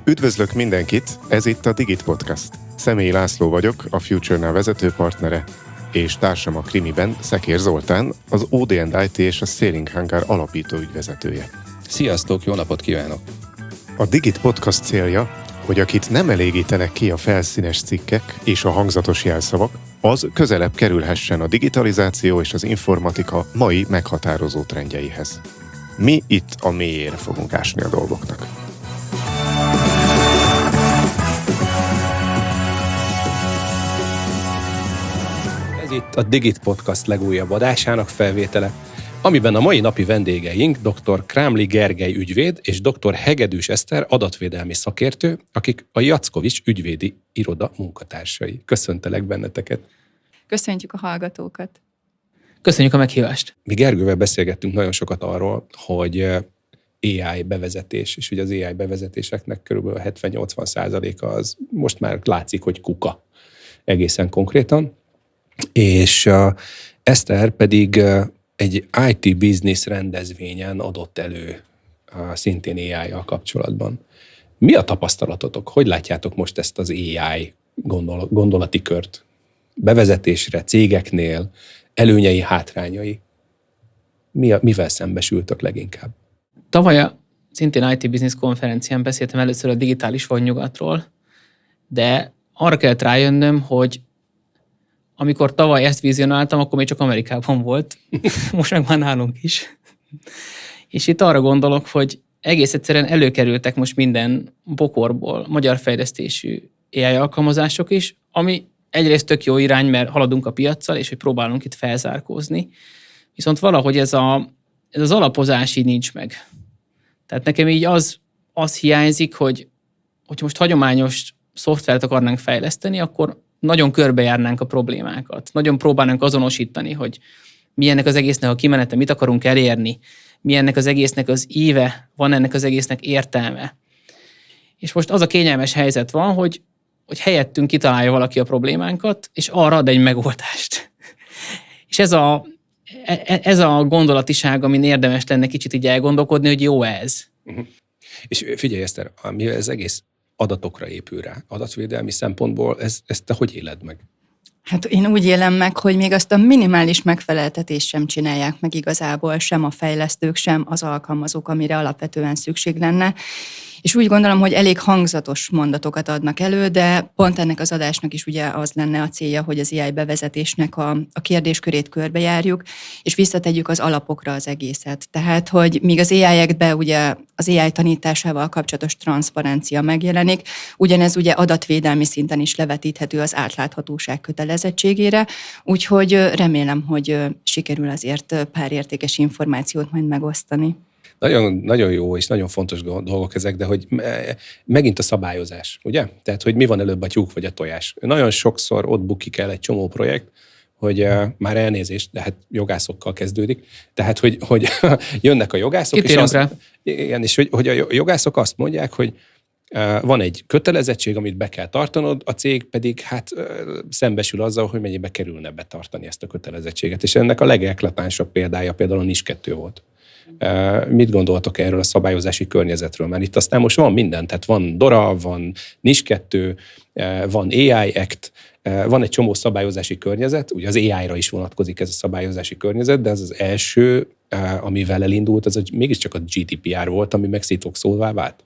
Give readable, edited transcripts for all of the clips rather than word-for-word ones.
Üdvözlök mindenkit, ez itt a Digit Podcast. Személyi László vagyok, a FutureNow vezetőpartnere, és társam a Krimiben Szekér Zoltán, az OD&IT és a Sailing Hangar alapító ügyvezetője. Sziasztok, jó napot kívánok! A Digit Podcast célja, hogy akit nem elégítenek ki a felszínes cikkek és a hangzatos jelszavak, az közelebb kerülhessen a digitalizáció és az informatika mai meghatározó trendjeihez. Mi itt a mélyére fogunk ásni a dolgoknak. Ez itt a Digit Podcast legújabb adásának felvétele, amiben a mai napi vendégeink dr. Krámli Gergely ügyvéd és dr. Hegedűs Eszter adatvédelmi szakértő, akik a Jackovics ügyvédi iroda munkatársai. Köszöntelek benneteket! Köszöntjük a hallgatókat! Köszönjük a meghívást! Mi Gergővel beszélgettünk nagyon sokat arról, hogy AI bevezetés, és ugye az AI bevezetéseknek körülbelül 70-80%-a az most már látszik, hogy kuka egészen konkrétan, és Eszter pedig egy IT business rendezvényen adott elő szintén AI-jal kapcsolatban. Mi a tapasztalatotok? Hogy látjátok most ezt az AI gondolati kört? Bevezetésre, cégeknél, előnyei, hátrányai? Mivel szembesültök leginkább? Tavaly szintén IT Business konferencián beszéltem először a digitális vadnyugatról, de arra kellett rájönnöm, hogy amikor tavaly ezt vizionáltam, akkor még csak Amerikában volt, most meg már nálunk is. És itt arra gondolok, hogy egész egyszerűen előkerültek most minden bokorból magyar fejlesztésű AI alkalmazások is, ami egyrészt tök jó irány, mert haladunk a piaccal, és hogy próbálunk itt felzárkózni. Viszont valahogy ez az alapozás így nincs meg. Tehát nekem így az hiányzik, hogy most hagyományos szoftvert akarnánk fejleszteni, akkor nagyon körbejárnánk a problémákat. Nagyon próbálnánk azonosítani, hogy mi ennek az egésznek a kimenete, mit akarunk elérni, mi ennek az egésznek az íve, van ennek az egésznek értelme. És most az a kényelmes helyzet van, hogy helyettünk kitalálja valaki a problémánkat, és arra ad egy megoldást. És ez a gondolatiság, amin érdemes lenne kicsit így elgondolkodni, hogy jó ez. Uh-huh. És figyelj, Eszter, ami ez egész adatokra épül rá, adatvédelmi szempontból, ezt te hogy éled meg? Hát én úgy élem meg, hogy még azt a minimális megfeleltetést sem csinálják meg igazából, sem a fejlesztők, sem az alkalmazók, amire alapvetően szükség lenne. És úgy gondolom, hogy elég hangzatos mondatokat adnak elő, de pont ennek az adásnak is ugye az lenne a célja, hogy az AI bevezetésnek a kérdéskörét körbejárjuk, és visszategyük az alapokra az egészet. Tehát, hogy míg az AI-ekben ugye az AI tanításával kapcsolatos transzparencia megjelenik, ugyanez ugye adatvédelmi szinten is levetíthető az átláthatóság kötelezettségére, úgyhogy remélem, hogy sikerül azért pár értékes információt majd megosztani. Nagyon, nagyon jó és nagyon fontos dolgok ezek, de hogy megint a szabályozás, ugye? Tehát, hogy mi van előbb, a tyúk vagy a tojás. Nagyon sokszor ott bukik el egy csomó projekt, hogy már elnézést, de hát jogászokkal kezdődik. Tehát, hogy jönnek a jogászok, és hogy a jogászok azt mondják, hogy van egy kötelezettség, amit be kell tartanod, a cég pedig hát szembesül azzal, hogy mennyibe kerülne betartani ezt a kötelezettséget. És ennek a legeklatánsabb példája például a NIS2 volt. Mit gondoltok erről a szabályozási környezetről? Mert itt aztán most van minden, tehát van DORA, van NIS2, van AI Act, van egy csomó szabályozási környezet, ugye az AI-ra is vonatkozik ez a szabályozási környezet, de ez az első, amivel elindult, az mégiscsak a GDPR volt, ami meg szétszóvá vált.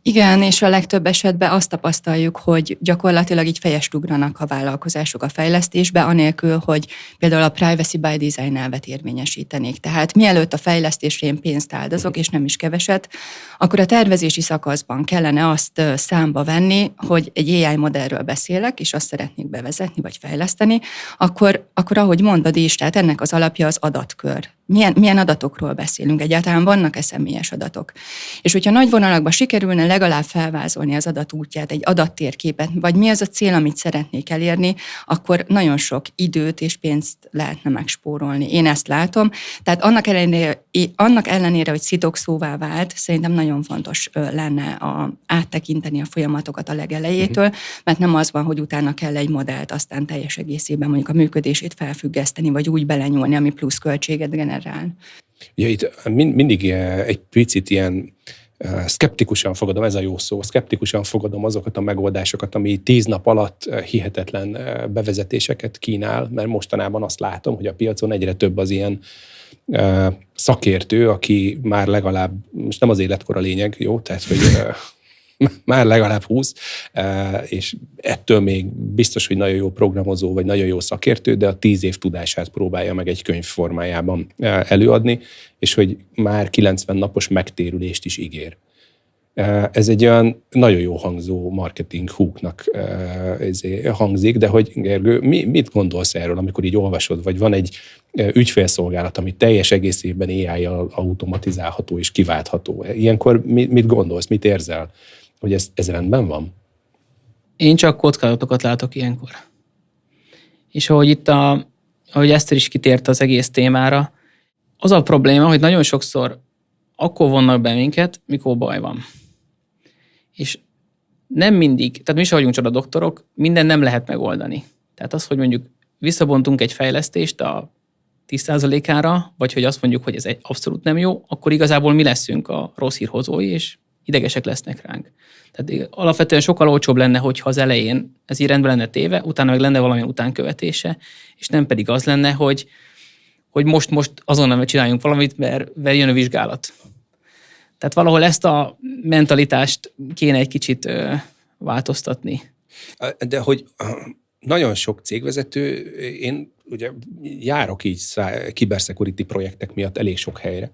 Igen, és a legtöbb esetben azt tapasztaljuk, hogy gyakorlatilag így fejest ugranak a vállalkozások a fejlesztésbe, anélkül, hogy például a privacy by design elvet érvényesítenék. Tehát mielőtt a fejlesztésre én pénzt áldozok, és nem is keveset, akkor a tervezési szakaszban kellene azt számba venni, hogy egy AI modellről beszélek, és azt szeretnék bevezetni, vagy fejleszteni, akkor ahogy mondod is, tehát ennek az alapja az adatkör. Milyen adatokról beszélünk? Egyáltalán vannak-e személyes adatok? És hogyha nagy vonalakban sikerülne legalább felvázolni az adat útját, egy adattérképet, vagy mi az a cél, amit szeretnék elérni, akkor nagyon sok időt és pénzt lehetne megspórolni. Én ezt látom. Tehát annak ellenére, hogy szitokszóvá vált, szerintem nagyon fontos lenne áttekinteni a folyamatokat a legelejétől, mert nem az van, hogy utána kell egy modellt aztán teljes egészében mondjuk a működését felfüggeszteni, vagy úgy belenyúlni, ami plusz költséget generál. Ja, itt mindig egy picit ilyen szkeptikusan fogadom, ez a jó szó, szkeptikusan fogadom azokat a megoldásokat, ami 10 nap alatt hihetetlen bevezetéseket kínál, mert mostanában azt látom, hogy a piacon egyre több az ilyen szakértő, aki már legalább, most nem az életkor a lényeg, jó, tehát, hogy már legalább 20, és ettől még biztos, hogy nagyon jó programozó, vagy nagyon jó szakértő, de a 10 év tudását próbálja meg egy könyv formájában előadni, és hogy már 90 napos megtérülést is ígér. Ez egy olyan nagyon jó hangzó marketing hooknak hangzik, de hogy Gergő, mit gondolsz erről, amikor így olvasod, vagy van egy ügyfélszolgálat, ami teljes egészében AI-jal automatizálható és kiváltható. Ilyenkor mit gondolsz, mit érzel, hogy ez rendben van? Én csak kockázatokat látok ilyenkor. És ahogy Eszter is kitért az egész témára, az a probléma, hogy nagyon sokszor akkor vonnak be minket, mikor baj van. És nem mindig, tehát mi is vagyunk csoda doktorok, minden nem lehet megoldani. Tehát az, hogy mondjuk visszabontunk egy fejlesztést a 10%-ára, vagy hogy azt mondjuk, hogy ez egy abszolút nem jó, akkor igazából mi leszünk a rossz hírhozói, és idegesek lesznek ránk. Tehát alapvetően sokkal olcsóbb lenne, hogyha az elején ez így rendben lenne téve, utána meg lenne valamilyen utánkövetése, és nem pedig az lenne, hogy most azonnal csináljunk valamit, mert jön a vizsgálat. Tehát valahol ezt a mentalitást kéne egy kicsit változtatni. De hogy nagyon sok cégvezető, én ugye járok így cybersecurity projektek miatt elég sok helyre.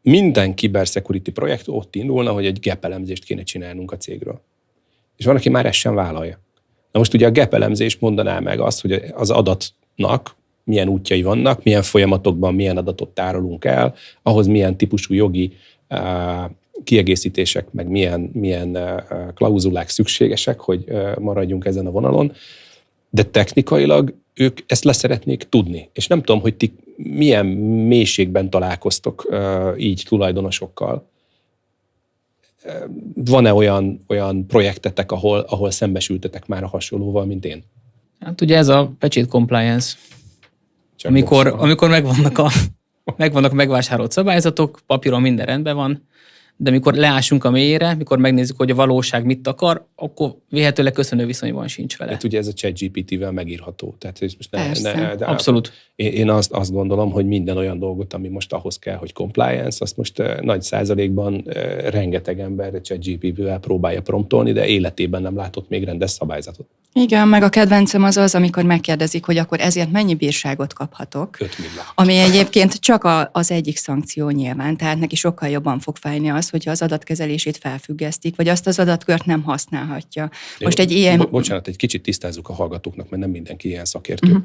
Minden cybersecurity projekt ott indulna, hogy egy gap elemzést kéne csinálnunk a cégről. És van, aki már ezt sem vállalja. Na most ugye a gap elemzés mondaná meg azt, hogy az adatnak milyen útjai vannak, milyen folyamatokban milyen adatot tárolunk el, ahhoz milyen típusú jogi kiegészítések, meg milyen klauzulák szükségesek, hogy maradjunk ezen a vonalon, de technikailag ők ezt leszeretnék tudni. És nem tudom, hogy ti milyen mélységben találkoztok így tulajdonosokkal. Van-e olyan projektetek, ahol szembesültetek már a hasonlóval, mint én? Hát ugye ez a pecséт compliance. Amikor megvannak megvásárolt szabályzatok, papíron minden rendben van, de mikor leásunk a mélyére, mikor megnézzük, hogy a valóság mit akar, akkor véhetőleg köszönő viszonyban sincs vele. Tehát ugye ez a ChatGPT-vel megírható. Tehát most abszolút. Én azt gondolom, hogy minden olyan dolgot, ami most ahhoz kell, hogy compliance, azt most nagy százalékban rengeteg ember ChatGPT-vel próbálja promptolni, de életében nem látott még rendes szabályzatot. Igen, meg a kedvencem az, amikor megkérdezik, hogy akkor ezért mennyi bírságot kaphatok. 5 millió. Ami egyébként csak az egyik szankció nyilván, tehát neki sokkal jobban fog fájni az, hogyha az adatkezelését felfüggesztik, vagy azt az adatkört nem használhatja. Most egy ilyen... Bocsánat, egy kicsit tisztázzuk a hallgatóknak, mert nem mindenki ilyen szakértő.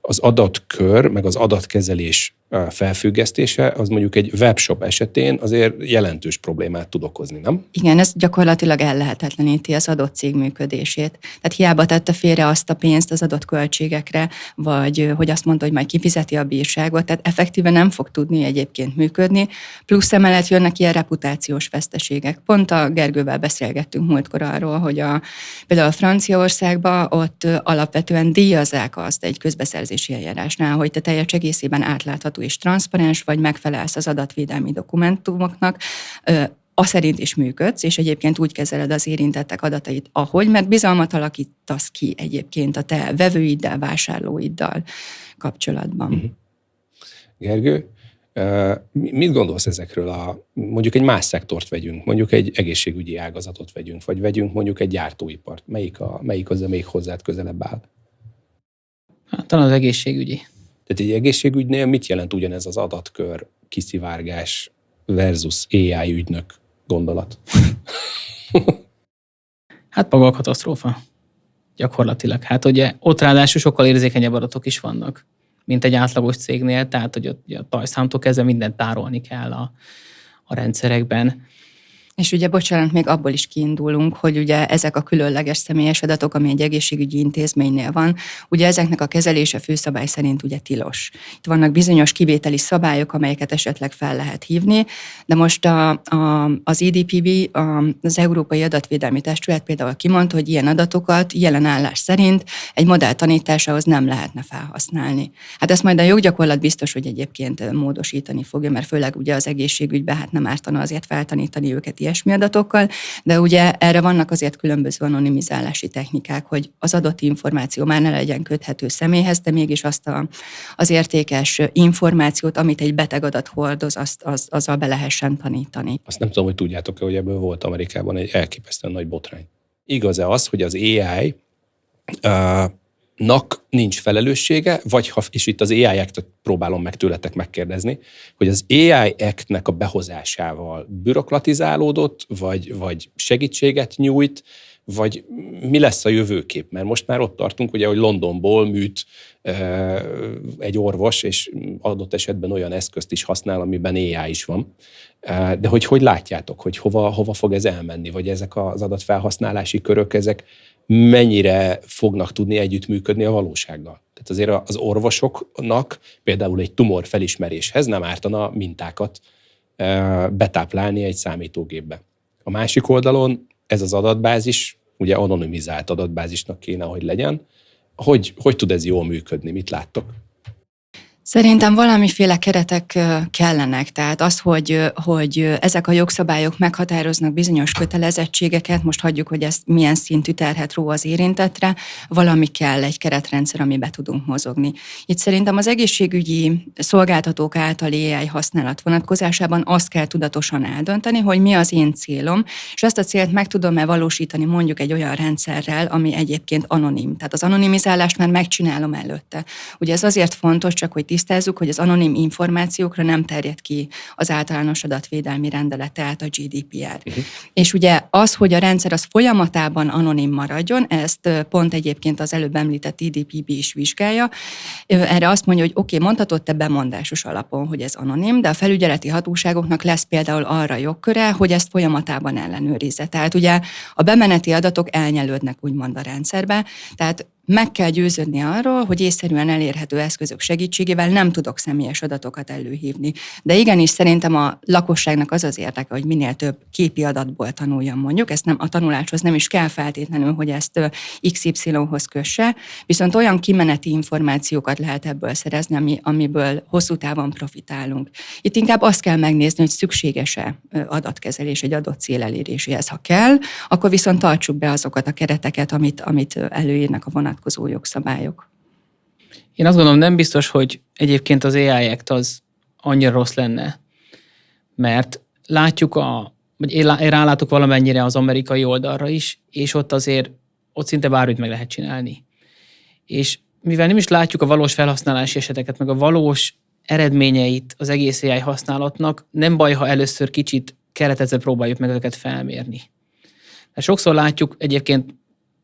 Az adatkör, meg az adatkezelés felfüggesztése, az mondjuk egy webshop esetén azért jelentős problémát tud okozni, nem? Igen, ez gyakorlatilag ellehetetleníti az adott cég működését. Tehát hiába tette félre azt a pénzt az adott költségekre, vagy hogy azt mondta, hogy majd kifizeti a bírságot, tehát effektíven nem fog tudni egyébként működni, plusz emellett jönnek ilyen reputációs veszteségek. Pont a Gergővel beszélgettünk múltkor arról, hogy például Franciaországban ott alapvetően díjazzák azt egy közbeszerzési eljárásnál, hogy te teljes egészében átlátható és transzparens, vagy megfelelsz az adatvédelmi dokumentumoknak, szerint is működsz, és egyébként úgy kezeled az érintettek adatait, ahogy, mert bizalmat alakítasz ki egyébként a te vevőiddel, vásárlóiddal kapcsolatban. Gergő, mit gondolsz ezekről? Mondjuk egy más szektort vegyünk, mondjuk egy egészségügyi ágazatot vegyünk, vagy vegyünk mondjuk egy gyártóipart. Melyik az, még hozzád közelebb áll? Hát talán az egészségügyi. Tehát egy egészségügynél mit jelent ugyanez az adatkör, kiszivárgás versus AI ügynök gondolat? Hát maga a katasztrófa. Gyakorlatilag. Hát ugye ott ráadásul sokkal érzékenyebb adatok is vannak, mint egy átlagos cégnél, tehát hogy a tajszámtól kezdve mindent tárolni kell a rendszerekben. És ugye, bocsánat, még abból is kiindulunk, hogy ugye ezek a különleges személyes adatok, ami egy egészségügyi intézménynél van, ugye ezeknek a kezelése főszabály szerint ugye tilos. Itt vannak bizonyos kivételi szabályok, amelyeket esetleg fel lehet hívni, de most az EDPB, az Európai Adatvédelmi Testület például kimondta, hogy ilyen adatokat jelen állás szerint egy modell tanításához nem lehetne felhasználni. Hát ezt majd a joggyakorlat biztos, hogy egyébként módosítani fogja, mert főleg ugye az egészségügyben hát nem ártana azért feltanítani őket ilyesmi adatokkal, de ugye erre vannak azért különböző anonimizálási technikák, hogy az adott információ már ne legyen köthető személyhez, de mégis azt az értékes információt, amit egy beteg adat hordoz, azzal be lehessen tanítani. Azt nem tudom, hogy tudjátok-e, hogy ebből volt Amerikában egy elképesztően nagy botrány. Igaz-e az, hogy az AI nak nincs felelőssége, és itt az AI Act-et próbálom meg tőletek megkérdezni, hogy az AI Act-nek a behozásával bürokratizálódott, vagy segítséget nyújt, vagy mi lesz a jövőkép? Mert most már ott tartunk, ugye, hogy Londonból műt egy orvos, és adott esetben olyan eszközt is használ, amiben AI is van. De hogy látjátok, hogy hova fog ez elmenni, vagy ezek az adatfelhasználási körök, ezek mennyire fognak tudni együttműködni a valósággal. Tehát azért az orvosoknak például egy tumor felismeréshez nem ártana mintákat betáplálni egy számítógépbe. A másik oldalon ez az adatbázis, ugye anonimizált adatbázisnak kéne, hogy legyen. Hogy tud ez jól működni? Mit láttok? Szerintem valamiféle keretek kellenek, tehát az, hogy ezek a jogszabályok meghatároznak bizonyos kötelezettségeket, most hagyjuk, hogy ez milyen szintű terhet ró az érintettre, valami kell, egy keretrendszer, amiben tudunk mozogni. Itt szerintem az egészségügyi szolgáltatók által AI használat vonatkozásában azt kell tudatosan eldönteni, hogy mi az én célom, és ezt a célt meg tudom-e valósítani mondjuk egy olyan rendszerrel, ami egyébként anonim. Tehát az anonimizálást már megcsinálom előtte. Ugye ez azért fontos, csak hogy tisztázzuk, hogy az anonim információkra nem terjed ki az általános adatvédelmi rendelet, tehát a GDPR. És ugye az, hogy a rendszer az folyamatában anonim maradjon, ezt pont egyébként az előbb említett EDPB is vizsgálja. Erre azt mondja, hogy oké, mondhatod te bemondásos alapon, hogy ez anonim, de a felügyeleti hatóságoknak lesz például arra jogköre, hogy ezt folyamatában ellenőrizze. Tehát ugye a bemeneti adatok elnyelődnek úgymond a rendszerbe, tehát meg kell győződni arról, hogy észszerűen elérhető eszközök segítségével nem tudok személyes adatokat előhívni. De igenis szerintem a lakosságnak az az érdeke, hogy minél több képi adatból tanuljon mondjuk, ezt nem, a tanuláshoz nem is kell feltétlenül, hogy ezt XY-hoz kösse, viszont olyan kimeneti információkat lehet ebből szerezni, amiből hosszú távon profitálunk. Itt inkább azt kell megnézni, hogy szükséges-e adatkezelés egy adott cél eléréséhez. Ha kell, akkor viszont tartsuk be azokat a kereteket, amit előírnak a vonatkozó jogszabályok. Én azt gondolom, nem biztos, hogy egyébként az AI Act az annyira rossz lenne, mert látjuk, vagy én rálátok valamennyire az amerikai oldalra is, és ott szinte bármit meg lehet csinálni. És mivel nem is látjuk a valós felhasználási eseteket, meg a valós eredményeit az egész AI használatnak, nem baj, ha először kicsit keretezve próbáljuk meg ezeket felmérni. Mert sokszor látjuk egyébként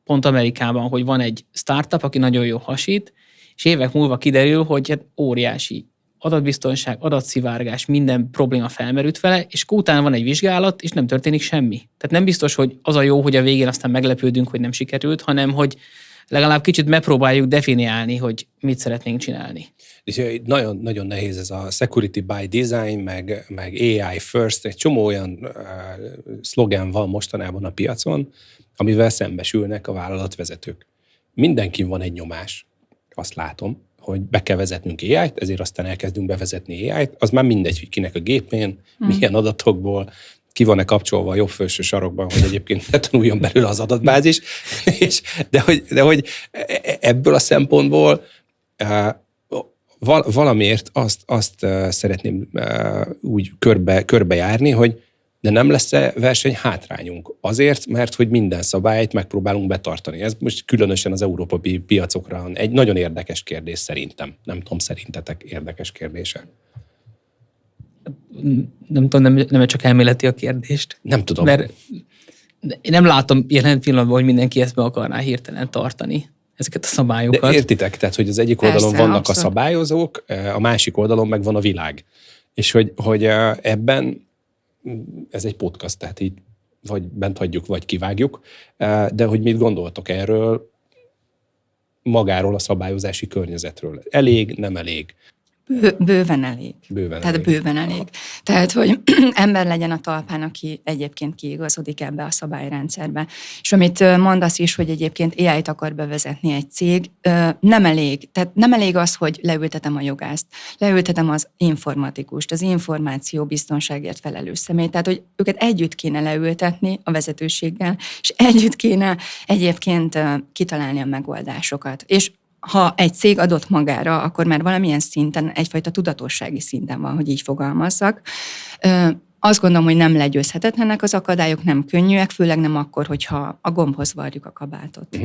pont Amerikában, hogy van egy startup, aki nagyon jó hasít, és évek múlva kiderül, hogy hát óriási adatbiztonság, adatszivárgás, minden probléma felmerült vele, és utána van egy vizsgálat, és nem történik semmi. Tehát nem biztos, hogy az a jó, hogy a végén aztán meglepődünk, hogy nem sikerült, hanem hogy legalább kicsit megpróbáljuk definiálni, hogy mit szeretnénk csinálni. És nagyon, nagyon nehéz ez a security by design, meg AI first, egy csomó olyan szlogen van mostanában a piacon, amivel szembesülnek a vállalatvezetők. Mindenkin van egy nyomás, azt látom, hogy be kell vezetnünk AI-t, ezért aztán elkezdünk bevezetni AI-t, az már mindegy, hogy kinek a gépén, milyen adatokból, ki van-e kapcsolva a jobb felső sarokban, hogy egyébként ne tanuljon belőle az adatbázis, de hogy ebből a szempontból valamiért azt szeretném úgy körbejárni, hogy de nem lesz-e verseny hátrányunk? Azért, mert hogy minden szabályt megpróbálunk betartani. Ez most különösen az európai piacokra egy nagyon érdekes kérdés szerintem. Nem tudom, szerintetek érdekes kérdése? Nem tudom, nem csak elméleti a kérdést. Nem tudom. Mert én nem látom jelen pillanatban, hogy mindenki ezt be akarná hirtelen tartani, ezeket a szabályokat. De értitek, tehát, hogy az egyik oldalon Persze, vannak abszolút. a szabályozók, a másik oldalon meg van a világ. És hogy ebben ez egy podcast, tehát így vagy bent hagyjuk, vagy kivágjuk, de hogy mit gondoltok erről, magáról a szabályozási környezetről? Elég, nem elég? Bőven elég. Bőven elég. Tehát, hogy ember legyen a talpán, aki egyébként kiigazodik ebbe a szabályrendszerbe. És amit mondasz is, hogy egyébként AI-t akar bevezetni egy cég, nem elég. Tehát nem elég az, hogy leültetem a jogászt, leültetem az informatikust, az információbiztonságért felelős személyt. Tehát, hogy őket együtt kéne leültetni a vezetőséggel, és együtt kéne egyébként kitalálni a megoldásokat. És ha egy cég adott magára, akkor már valamilyen szinten, egyfajta tudatossági szinten van, hogy így fogalmazzak. Azt gondolom, hogy nem legyőzhetetlenek az akadályok, nem könnyűek, főleg nem akkor, hogyha a gombhoz varjuk a kabátot.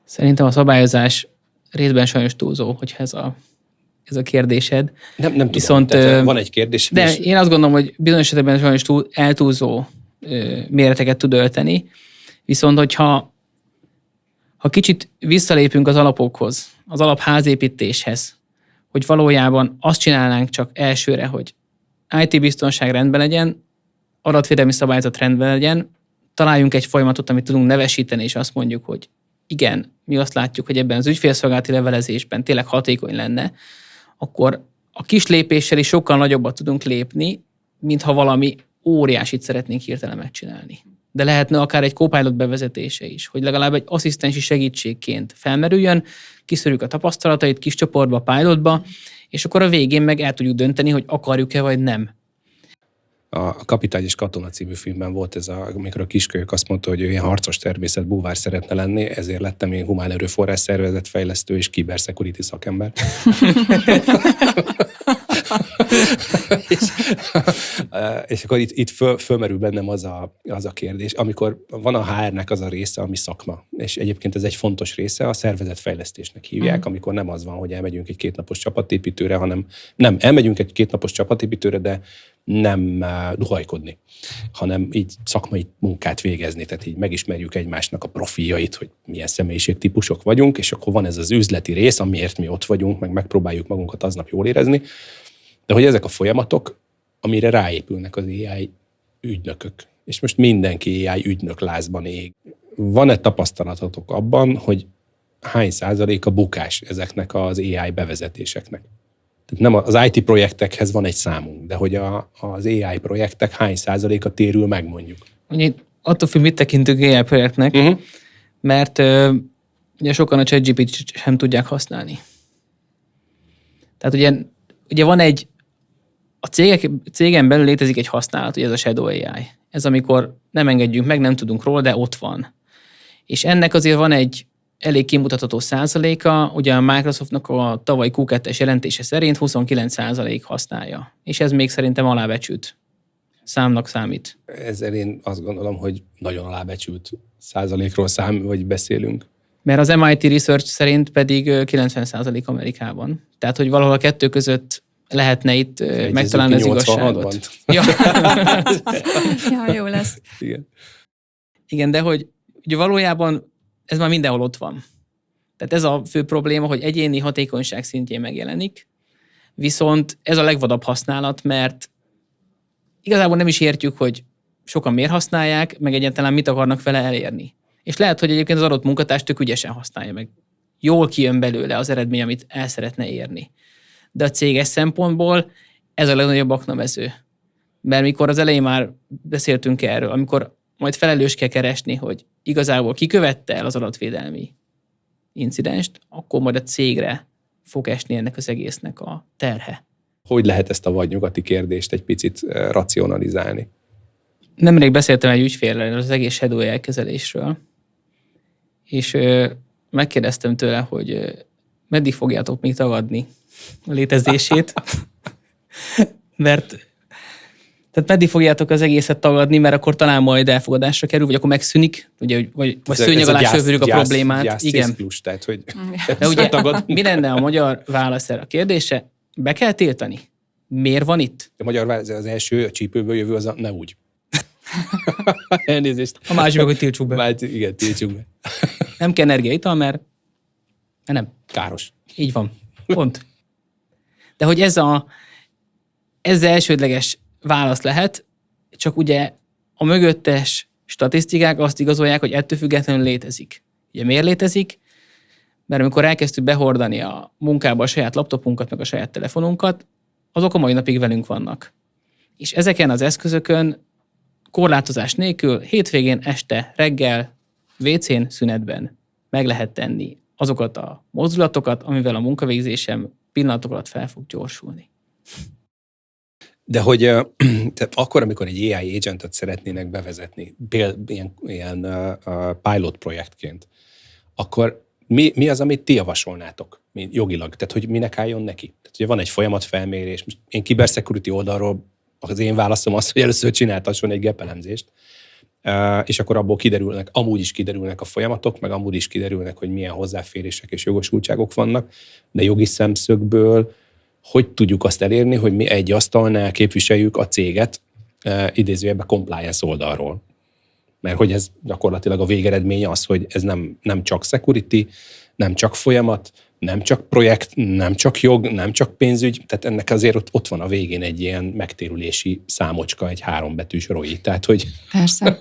Szerintem a szabályozás részben sajnos túlzó, hogyha ez a kérdésed. Nem tudom, viszont van egy kérdés. De én azt gondolom, hogy bizonyos esetben sajnos eltúlzó méreteket tud ölteni, viszont hogyha kicsit visszalépünk az alapokhoz, az alapházépítéshez, hogy valójában azt csinálnánk csak elsőre, hogy IT-biztonság rendben legyen, adatvédelmi szabályzat rendben legyen, találjunk egy folyamatot, amit tudunk nevesíteni, és azt mondjuk, hogy igen, mi azt látjuk, hogy ebben az ügyfélszolgálati levelezésben tényleg hatékony lenne, akkor a kis lépéssel is sokkal nagyobbat tudunk lépni, mintha valami óriásit szeretnénk hirtelen megcsinálni. De lehetne akár egy Copilot bevezetése is, hogy legalább egy asszisztensi segítségként felmerüljön, kiszűrjük a tapasztalatait kis csoportba, pilotba, és akkor a végén meg el tudjuk dönteni, hogy akarjuk-e vagy nem. A Kapitány és Katona című filmben volt ez, amikor a kiskölyök azt mondta, hogy ő ilyen harcos természet búvár szeretne lenni, ezért lettem én humán erőforrás szervezetfejlesztő és cybersecurity szakember. és akkor itt fölmerül bennem az a kérdés, amikor van a HR-nek az a része, ami szakma, és egyébként ez egy fontos része, a szervezetfejlesztésnek hívják, amikor nem az van, hogy elmegyünk egy 2 napos csapatépítőre, hanem elmegyünk egy 2 napos csapatépítőre, de nem duhajkodni, hanem így szakmai munkát végezni, tehát így megismerjük egymásnak a profiljait, hogy milyen személyiségtípusok vagyunk, és akkor van ez az üzleti rész, amiért mi ott vagyunk, meg megpróbáljuk magunkat aznap jól érezni, de hogy ezek a folyamatok, amire ráépülnek az AI ügynökök, és most mindenki AI ügynök lázban ég. Van-e tapasztalatotok abban, hogy hány százalék a bukás ezeknek az AI bevezetéseknek? Tehát nem az IT projektekhez van egy számunk, de hogy az AI projektek hány százaléka térül meg, mondjuk? Attól függ, mit tekintünk AI projektnek, mert ugye sokan a ChatGPT-t sem tudják használni. Tehát ugye van a cégen belül létezik egy használat, ugye ez a Shadow AI. Ez amikor nem engedjünk meg, nem tudunk róla, de ott van. És ennek azért van egy elég kimutatható százaléka, ugye a Microsoftnak a tavalyi Q2-es jelentése szerint 29% használja. És ez még szerintem alábecsült számnak számít. Ezzel én azt gondolom, hogy nagyon alábecsült százalékról vagy beszélünk. Mert az MIT Research szerint pedig 90% Amerikában. Tehát, hogy valahol a kettő között lehetne itt megtalálni az igazságot. Ja. Ja, jó lesz. Igen, de hogy ugye valójában ez már mindenhol ott van. Tehát ez a fő probléma, hogy egyéni hatékonyság szintjén megjelenik, viszont ez a legvadabb használat, mert igazából nem is értjük, hogy sokan miért használják, meg egyáltalán mit akarnak vele elérni. És lehet, hogy egyébként az adott munkatárs tök ügyesen használja meg. Jól kijön belőle az eredmény, amit el szeretne érni. De a céges szempontból ez a legnagyobb aknamező. Mert mikor az elején már beszéltünk erről, amikor majd felelős kell keresni, hogy igazából ki követte el az adatvédelmi incidenst, akkor majd a cégre fog esni ennek az egésznek a terhe. Hogy lehet ezt a vadnyugati kérdést egy picit racionalizálni? Nemrég beszéltem egy ügyféllel az egész Shadow AI kezelésről, és megkérdeztem tőle, hogy meddig fogjátok még tagadni a létezését, mert tehát meddig fogjátok az egészet tagadni, mert akkor talán majd elfogadásra kerül, vagy akkor megszűnik, ugye, vagy szőnyeg alá söpörjük a problémát. Igen. Plusz, tehát, hogy de ugye, mi lenne a magyar válasz erre a kérdésre? Be kell tiltani. Miért van itt? A magyar válasz az első, a csípőből jövő, az ne úgy. Elnézést. A másik meg, hogy tiltsuk be. Igen, tiltsuk be. Nem kell energiaital, mert nem. Káros. Így van. Pont. De hogy ez elsődleges válasz lehet, csak ugye a mögöttes statisztikák azt igazolják, hogy ettől függetlenül létezik. Ugye miért létezik? Mert amikor elkezdtük behordani a munkába a saját laptopunkat, meg a saját telefonunkat, azok a mai napig velünk vannak. És ezeken az eszközökön korlátozás nélkül hétvégén, este, reggel, WC-n, szünetben meg lehet tenni azokat a mozdulatokat, amivel a munkavégzésem pillanatok alatt fel fog gyorsulni. De hogy tehát akkor, amikor egy AI agentet szeretnének bevezetni, ilyen pilot projektként, akkor mi az, amit ti javasolnátok jogilag? Tehát, hogy minek álljon neki? Tehát, ugye van egy folyamatfelmérés. Most én cybersecurity oldalról az én válaszom az, hogy először csináltasson egy gap elemzést, és akkor abból amúgy is kiderülnek a folyamatok, meg amúgy is kiderülnek, hogy milyen hozzáférések és jogosultságok vannak, de jogi szemszögből hogy tudjuk azt elérni, hogy mi egy asztalnál képviseljük a céget, idézőjelben compliance oldalról. Mert hogy ez gyakorlatilag a végeredménye az, hogy ez nem csak security, nem csak folyamat, nem csak projekt, nem csak jog, nem csak pénzügy, tehát ennek azért ott van a végén egy ilyen megtérülési számocska, egy 3 betűs ROI. Tehát, hogy... Persze.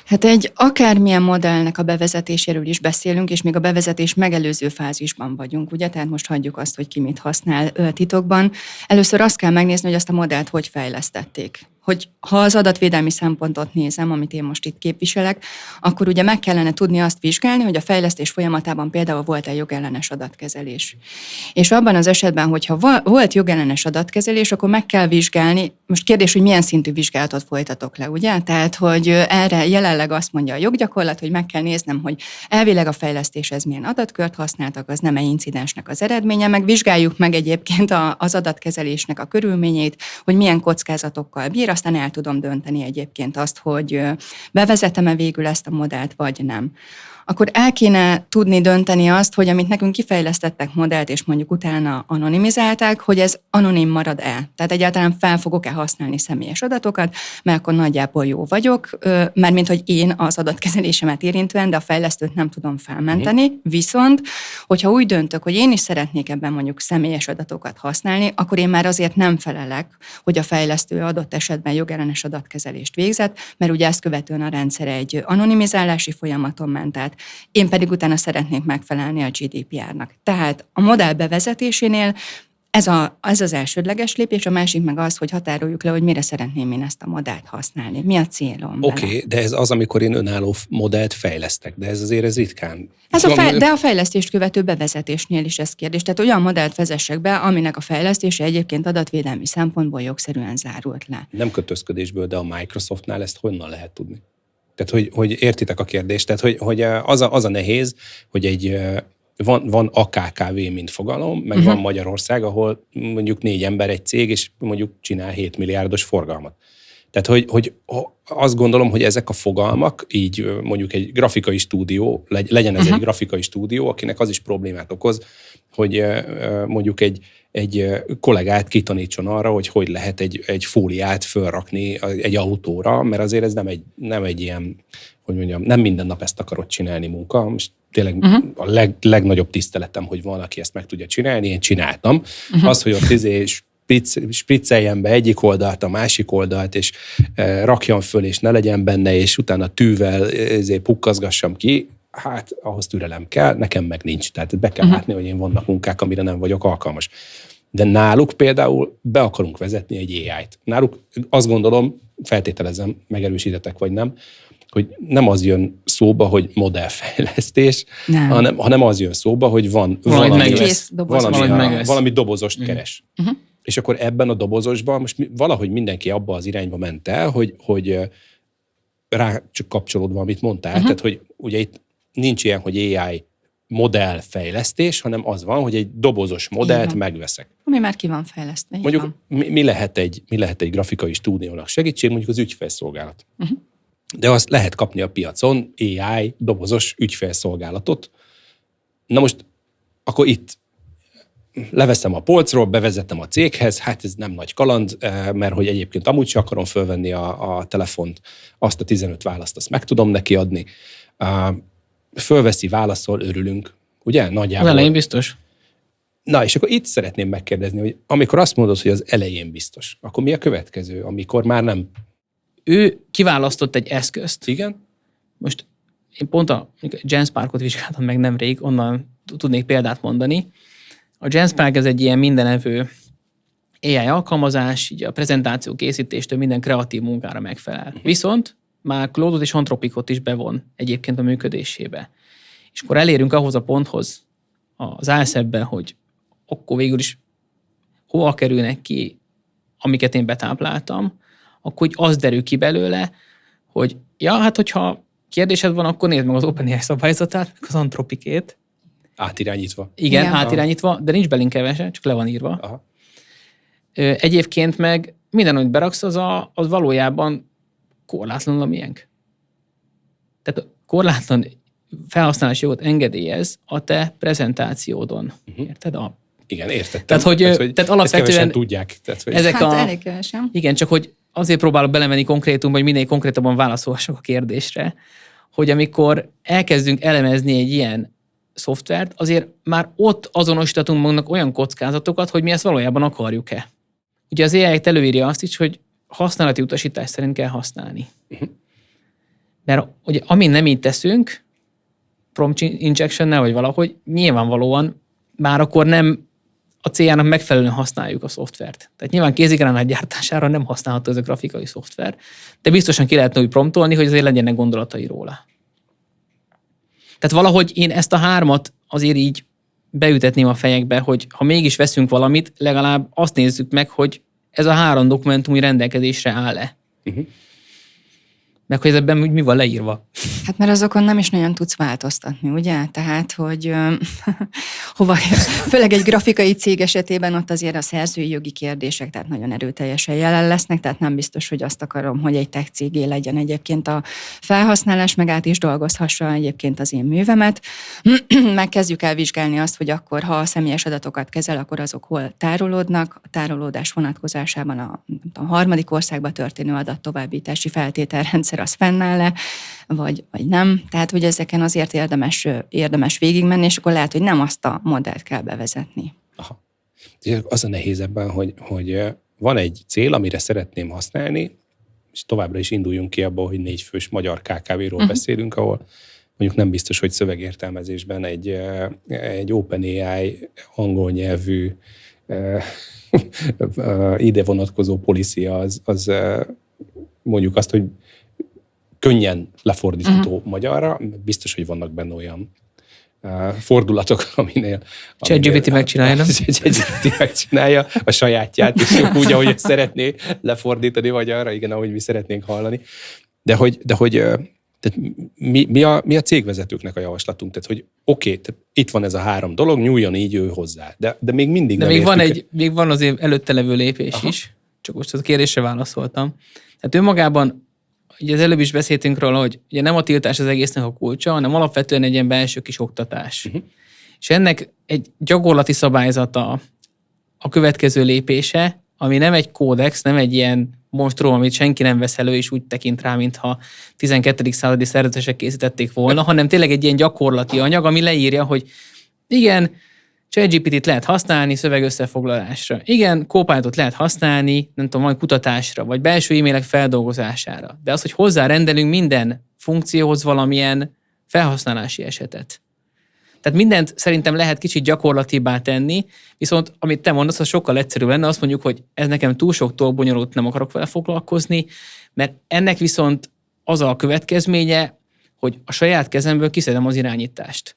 Hát egy akármilyen modellnek a bevezetéséről is beszélünk, és még a bevezetés megelőző fázisban vagyunk, ugye? Tehát most hagyjuk azt, hogy ki mit használ titokban. Először azt kell megnézni, hogy azt a modellt hogy fejlesztették. Hogy ha az adatvédelmi szempontot nézem, amit én most itt képviselek, akkor ugye meg kellene tudni azt vizsgálni, hogy a fejlesztés folyamatában például volt-e jogellenes adatkezelés. És abban az esetben, hogyha volt jogellenes adatkezelés, akkor meg kell vizsgálni, most kérdés, hogy milyen szintű vizsgálatot folytatok le, ugye? Tehát, hogy erre jelenleg azt mondja a joggyakorlat, hogy meg kell néznem, hogy elvileg a fejlesztéshez milyen adatkört használtak, az nem egy incidensnek az eredménye, meg vizsgáljuk meg egyébként az adatkezelésnek a körülményeit, hogy milyen kockázatokkal bír, aztán el tudom dönteni egyébként azt, hogy bevezetem-e végül ezt a modellt, vagy nem. Akkor el kéne tudni dönteni azt, hogy amit nekünk kifejlesztettek modellt, és mondjuk utána anonimizálták, hogy ez anonim marad-e. Tehát egyáltalán fel fogok-e használni személyes adatokat, mert akkor nagyjából jó vagyok, mert mint hogy én az adatkezelésemet érintően, de a fejlesztőt nem tudom felmenteni. Viszont, hogyha úgy döntök, hogy én is szeretnék ebben mondjuk személyes adatokat használni, akkor én már azért nem felelek, hogy a fejlesztő adott esetben jogellenes adatkezelést végzett, mert ugye ezt követően a rendszer egy anonimizálási folyamaton ment át. Én pedig utána szeretnék megfelelni a GDPR-nak. Tehát a modell bevezetésénél ez az elsődleges lépés, a másik meg az, hogy határoljuk le, hogy mire szeretném én ezt a modellt használni. Mi a célom vele. Oké, de ez az, amikor én önálló modellt fejlesztek, de ez azért ritkán. De a fejlesztést követő bevezetésnél is ez kérdés. Tehát olyan modellt vezessek be, aminek a fejlesztése egyébként adatvédelmi szempontból jogszerűen zárult le. Nem kötözködésből, de a Microsoftnál ezt honnan lehet tudni? Tehát, hogy értitek a kérdést? Tehát, hogy az a nehéz, hogy van a KKV, mint fogalom, meg van Magyarország, ahol mondjuk 4 ember egy cég, és mondjuk csinál 7 milliárdos forgalmat. Tehát, hogy azt gondolom, hogy ezek a fogalmak, így mondjuk egy grafikai stúdió, legyen ez egy grafikai stúdió, akinek az is problémát okoz, hogy mondjuk egy kollégát kitanítson arra, hogy lehet egy fóliát fölrakni egy autóra, mert azért ez nem egy ilyen, hogy mondjam, nem minden nap ezt akarod csinálni munka. Most tényleg a legnagyobb tiszteletem, hogy van, aki ezt meg tudja csinálni, én csináltam. Az, hogy ott spricceljen be egyik oldalt, a másik oldalt, és rakjam föl, és ne legyen benne, és utána tűvel pukkazgassam ki, hát ahhoz türelem kell, nekem meg nincs. Tehát be kell látni, hogy én vannak munkák, amire nem vagyok alkalmas. De náluk például be akarunk vezetni egy AI-t. Náluk azt gondolom, feltételezem, megerősítetek vagy nem, hogy nem az jön szóba, hogy modellfejlesztés, hanem az jön szóba, hogy van valami dobozost keres. És akkor ebben a dobozosban most valahogy mindenki abba az irányba ment el, hogy rá csak kapcsolódva, amit mondtál, tehát hogy ugye itt nincs ilyen, hogy AI modellfejlesztés, hanem az van, hogy egy dobozos modellt megveszek. Ami már ki van fejlesztve. Mondjuk mi lehet egy grafikai stúdiónak segítség, mondjuk az ügyfélszolgálat. De azt lehet kapni a piacon, AI dobozos ügyfélszolgálatot. Na most akkor itt leveszem a polcról, bevezetem a céghez, hát ez nem nagy kaland, mert hogy egyébként amúgy sem akarom fölvenni a telefont, azt a 15 választ, azt meg tudom neki adni. Fölveszi, válaszol, örülünk, ugye? Nagyjából. Az elején biztos. Na, és akkor itt szeretném megkérdezni, hogy amikor azt mondod, hogy az elején biztos, akkor mi a következő, amikor már nem ő kiválasztott egy eszközt. Igen? Most én pont a Gensparkot vizsgáltam meg nemrég, onnan tudnék példát mondani. A Genspark ez egy ilyen mindenevő AI alkalmazás, így a prezentáció készítéstől minden kreatív munkára megfelel. Viszont már Claude-ot és Anthropicot is bevon egyébként a működésébe. És akkor elérünk ahhoz a ponthoz az álszebben, hogy akkor végül is hova kerülnek ki, amiket én betápláltam, akkor az derül ki belőle, hogy hát hogyha kérdésed van, akkor nézd meg az OpenAI szabályzatát, meg az Anthropicét. Átirányítva. Igen, átirányítva, de nincs belinkelve se, csak le van írva. Aha. Egyébként meg minden, amit beraksz, az valójában korlátlanul a miénk. Tehát korlátlan felhasználási jogot engedélyez a te prezentációdon. Érted? Igen, értettem. Tehát alapvetően tudják. Tehát, hogy... ezek elég kevesen. Igen, csak hogy azért próbálok belemenni konkrétumba, hogy minél konkrétabban válaszolhassak a kérdésre, hogy amikor elkezdünk elemezni egy ilyen szoftvert, azért már ott azonosítatunk magunknak olyan kockázatokat, hogy mi ezt valójában akarjuk-e. Ugye az AI előírja azt is, hogy használati utasítás szerint kell használni. Mert ugye, amin nem így teszünk, prompt injectionnel vagy valahogy, nyilvánvalóan már akkor nem a céljának megfelelően használjuk a szoftvert. Tehát nyilván kézigránát gyártására nem használható ez a grafikai szoftver, de biztosan ki lehetne úgy promptolni, hogy azért legyenek gondolatai róla. Tehát valahogy én ezt a 3 azért így beütetném a fejekbe, hogy ha mégis veszünk valamit, legalább azt nézzük meg, hogy ez a 3 dokumentum rendelkezésre áll-e. Meg hogy ebben mi van leírva. Hát mert azokon nem is nagyon tudsz változtatni, ugye? Tehát, hogy főleg egy grafikai cég esetében ott azért a szerzői jogi kérdések tehát nagyon erőteljesen jelen lesznek, tehát nem biztos, hogy azt akarom, hogy egy tech cégé legyen egyébként a felhasználás, meg át is dolgozhassa egyébként az én művemet. Megkezdjük el vizsgálni azt, hogy akkor, ha a személyes adatokat kezel, akkor azok hol tárolódnak, a tárolódás vonatkozásában a harmadik országba történő adattovábbítási feltételrendszer az fennáll-e, vagy nem. Tehát, hogy ezeken azért érdemes végigmenni, és akkor lehet, hogy nem azt a modellt kell bevezetni. Aha. Az a nehéz ebben, hogy van egy cél, amire szeretném használni, és továbbra is induljunk ki abból, hogy 4 fős magyar KKV-ról beszélünk, ahol mondjuk nem biztos, hogy szövegértelmezésben egy OpenAI angol nyelvű ide vonatkozó policy az mondjuk azt, hogy könnyen lefordítható magyarra. Biztos, hogy vannak benne olyan fordulatok, aminél... ChatGPT megcsinálja, nem? ChatGPT megcsinálja a sajátját, és úgy, ahogy ezt szeretné lefordítani magyarra, igen, ahogy mi szeretnénk hallani. De hogy tehát mi a cégvezetőknek a javaslatunk? Tehát, hogy oké, itt van ez a 3 dolog, nyúljon így ő hozzá. De még mindig nem még van azért előtte levő lépés is, csak most az a kérdésre válaszoltam. Tehát önmagában ugye az előbb is beszéltünk róla, hogy ugye nem a tiltás az egésznek a kulcsa, hanem alapvetően egy ilyen belső kis oktatás. És ennek egy gyakorlati szabályzata a következő lépése, ami nem egy kódex, nem egy ilyen monstrum, amit senki nem vesz elő, és úgy tekint rá, mintha 12. századi szerzetesek készítették volna, hanem tényleg egy ilyen gyakorlati anyag, ami leírja, hogy igen, ChatGPT-t lehet használni szövegösszefoglalásra. Igen, Copilotot lehet használni, nem tudom, majd kutatásra, vagy belső e-mailek feldolgozására. De az, hogy hozzárendelünk minden funkcióhoz valamilyen felhasználási esetet. Tehát mindent szerintem lehet kicsit gyakorlatibbá tenni, viszont amit te mondasz, az sokkal egyszerűbb lenne, azt mondjuk, hogy ez nekem túl bonyolult, nem akarok vele foglalkozni, mert ennek viszont az a következménye, hogy a saját kezemből kiszedem az irányítást.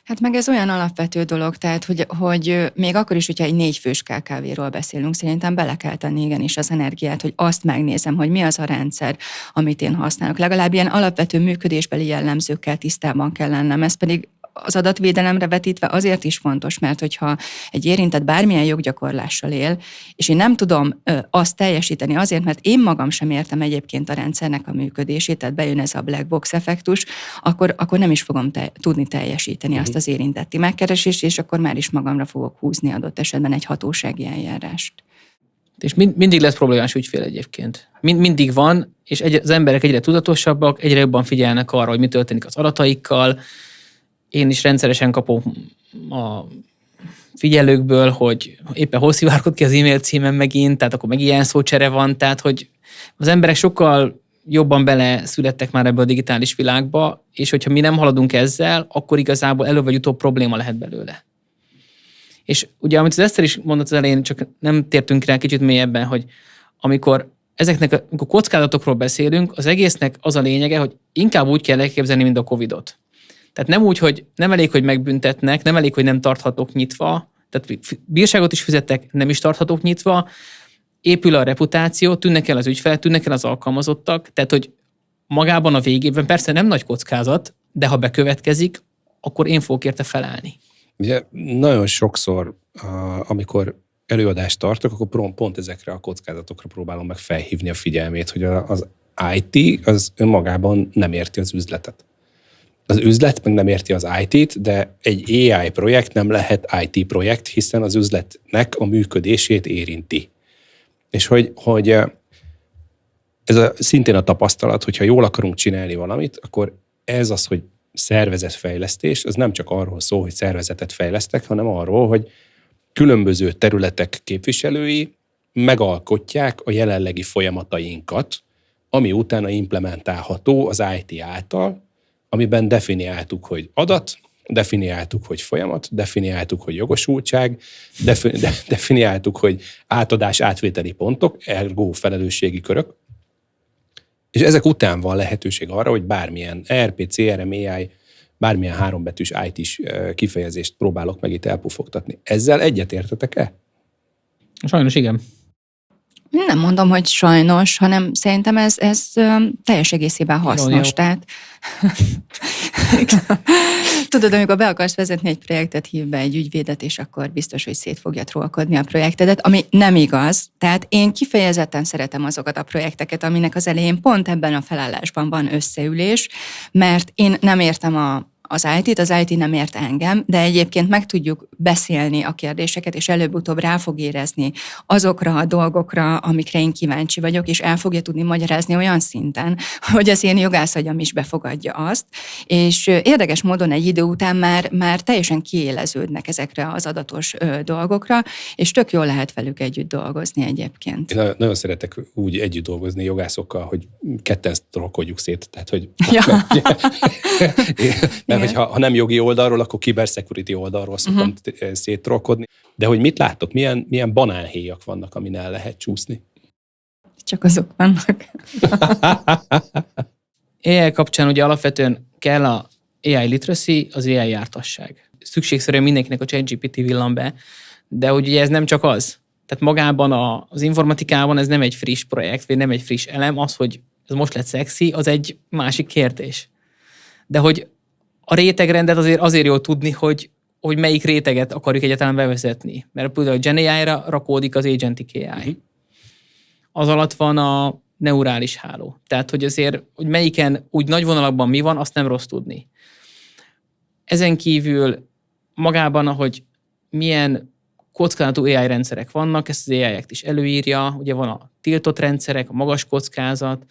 Hát meg ez olyan alapvető dolog, tehát hogy még akkor is, hogyha egy 4 fős KKV-ról beszélünk, szerintem bele kell tenni igenis az energiát, hogy azt megnézem, hogy mi az a rendszer, amit én használok. Legalább ilyen alapvető működésbeli jellemzőkkel tisztában kell lennem. Ez pedig az adatvédelemre vetítve azért is fontos, mert hogyha egy érintett bármilyen joggyakorlással él, és én nem tudom azt teljesíteni azért, mert én magam sem értem egyébként a rendszernek a működését, tehát bejön ez a black box effektus, akkor nem is fogom tudni teljesíteni azt az érintetti megkeresést, és akkor már is magamra fogok húzni adott esetben egy hatósági eljárást. És mindig lesz problémás ügyfél egyébként. Mindig van, és az emberek egyre tudatosabbak, egyre jobban figyelnek arra, hogy mi történik az adataikkal. Én is rendszeresen kapom a figyelőkből, hogy éppen hol szivárgott ki az e-mail címem megint, tehát akkor meg ilyen szócsere van, tehát hogy az emberek sokkal jobban bele születtek már ebbe a digitális világba, és hogyha mi nem haladunk ezzel, akkor igazából előbb vagy utóbb probléma lehet belőle. És ugye, amit az Eszter is mondott az elején, csak nem tértünk rá kicsit mélyebben, hogy amikor amikor kockázatokról beszélünk, az egésznek az a lényege, hogy inkább úgy kell elképzelni, mint a Covid-ot. Tehát nem úgy, hogy nem elég, hogy megbüntetnek, nem elég, hogy nem tarthatók nyitva, tehát bírságot is fizettek, nem is tarthatók nyitva, épül a reputáció, tűnnek el az ügyfelek, tűnnek el az alkalmazottak, tehát hogy magában a végében persze nem nagy kockázat, de ha bekövetkezik, akkor én fogok érte felállni. Ugye nagyon sokszor, amikor előadást tartok, akkor pont ezekre a kockázatokra próbálom meg felhívni a figyelmét, hogy az IT az önmagában nem érti az üzletet. Az üzlet meg nem érti az IT-t, de egy AI projekt nem lehet IT projekt, hiszen az üzletnek a működését érinti. És hogy ez szintén a tapasztalat, hogyha jól akarunk csinálni valamit, akkor ez az, hogy szervezetfejlesztés, az nem csak arról szól, hogy szervezetet fejlesztek, hanem arról, hogy különböző területek képviselői megalkotják a jelenlegi folyamatainkat, ami utána implementálható az IT által, amiben definiáltuk, hogy adat, definiáltuk, hogy folyamat, definiáltuk, hogy jogosultság, definiáltuk, hogy átadás, átvételi pontok, ergo felelősségi körök. És ezek után van lehetőség arra, hogy bármilyen ERP, CRM, AI, bármilyen hárombetűs IT-s kifejezést próbálok meg itt elpufogtatni. Ezzel egyetértetek-e? Sajnos igen. Nem mondom, hogy sajnos, hanem szerintem ez teljes egészében hasznos. Jó. Tehát tudod, amikor be akarsz vezetni egy projektet, hív be egy ügyvédet, és akkor biztos, hogy szét fogja trollkodni a projektedet, ami nem igaz. Tehát én kifejezetten szeretem azokat a projekteket, aminek az elején pont ebben a felállásban van összeülés, mert én nem értem az IT-t, az IT nem ért engem, de egyébként meg tudjuk beszélni a kérdéseket, és előbb-utóbb rá fog érezni azokra a dolgokra, amikre én kíváncsi vagyok, és el fogja tudni magyarázni olyan szinten, hogy az én jogászagyam is befogadja azt, és érdekes módon egy idő után már teljesen kiéleződnek ezekre az adatos dolgokra, és tök jól lehet velük együtt dolgozni egyébként. Én nagyon szeretek úgy együtt dolgozni jogászokkal, hogy ketten trollkodjuk szét, tehát hogy Ja. mert ha nem jogi oldalról, akkor cybersecurity oldalról szoktam széttrollkodni. De hogy mit láttok, milyen banánhéjak vannak, amin el lehet csúszni? Csak azok vannak. AI kapcsán ugye alapvetően kell a AI literacy, az AI jártasság. Szükségszerűen mindenkinek a ChatGPT villan be, de ugye ez nem csak az. Tehát magában az informatikában ez nem egy friss projekt, vagy nem egy friss elem, az, hogy ez most lett szexi, az egy másik kérdés. De hogy a rétegrendet azért jó tudni, hogy melyik réteget akarjuk egyáltalán bevezetni. Mert például a GenAI-ra rakódik az Agentic AI. Az alatt van a neurális háló. Tehát, hogy azért, hogy melyiken úgy nagy vonalakban mi van, azt nem rossz tudni. Ezen kívül magában, ahogy milyen kockázatú AI rendszerek vannak, ezt az AI-ekt is előírja. Ugye van a tiltott rendszerek, a magas kockázat,